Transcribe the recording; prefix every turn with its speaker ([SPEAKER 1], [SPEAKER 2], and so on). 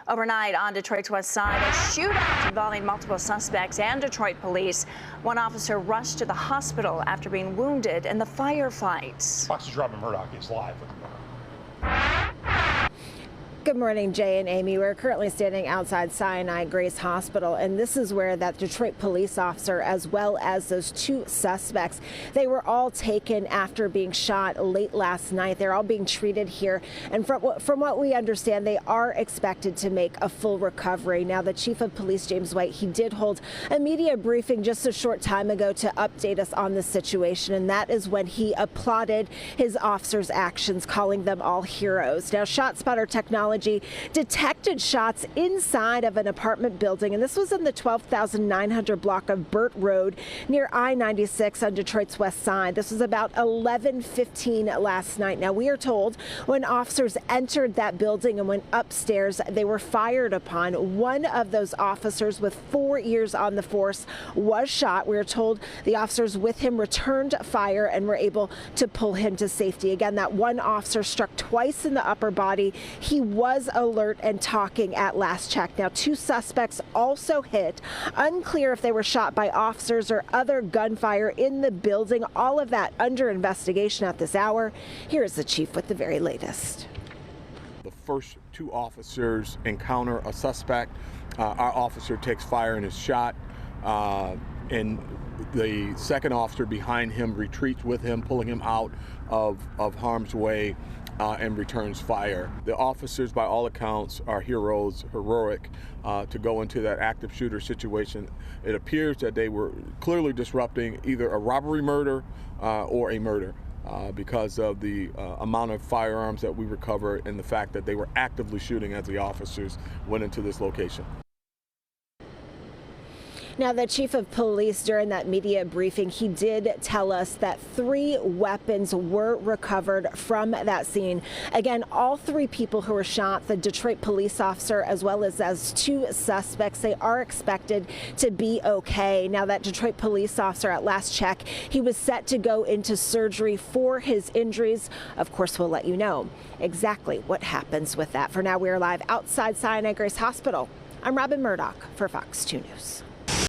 [SPEAKER 1] Overnight on Detroit's west side, a shootout involving multiple suspects and Detroit police. One officer rushed to the hospital after being wounded in the firefight.
[SPEAKER 2] Fox's Robin Murdoch is live with more.
[SPEAKER 3] Good morning, Jay and Amy. We're currently standing outside Sinai Grace Hospital, and this is where that Detroit police officer, as well as those two suspects, they were all taken after being shot late last night. They're all being treated here, and from what we understand, they are expected to make a full recovery. Now, the chief of police, James White, he did hold a media briefing just a short time ago to update us on the situation, and that is when he applauded his officers' actions, calling them all heroes. Now, ShotSpotter technology detected shots inside of an apartment building, and this was in the 12,900 block of Burt Road near I-96 on Detroit's west side. This was about 11:15 last night. Now, we are told when officers entered that building and went upstairs, they were fired upon. One of those officers with 4 years on the force was shot. We are told the officers with him returned fire and were able to pull him to safety. Again, that one officer struck twice in the upper body. He was alert and talking at last check. Now, two suspects also hit. Unclear if they were shot by officers or other gunfire in the building. All of that under investigation at this hour. Here is the chief with the very latest.
[SPEAKER 4] The first two officers encounter a suspect. Our officer takes fire and is shot. And the second officer behind him retreats with him, pulling him out of harm's way. And returns fire. The officers, by all accounts, are heroes, heroic to go into that active shooter situation. It appears that they were clearly disrupting either a robbery murder or a murder because of the amount of firearms that we recovered and the fact that they were actively shooting as the officers went into this location.
[SPEAKER 3] Now, the chief of police, during that media briefing, he did tell us that 3 weapons were recovered from that scene. Again, all 3 people who were shot, the Detroit police officer as well as 2 suspects, they are expected to be okay. Now, that Detroit police officer, at last check, he was set to go into surgery for his injuries. Of course, we'll let you know exactly what happens with that. For now, we are live outside Sinai Grace Hospital. I'm Robin Murdoch for Fox 2 News.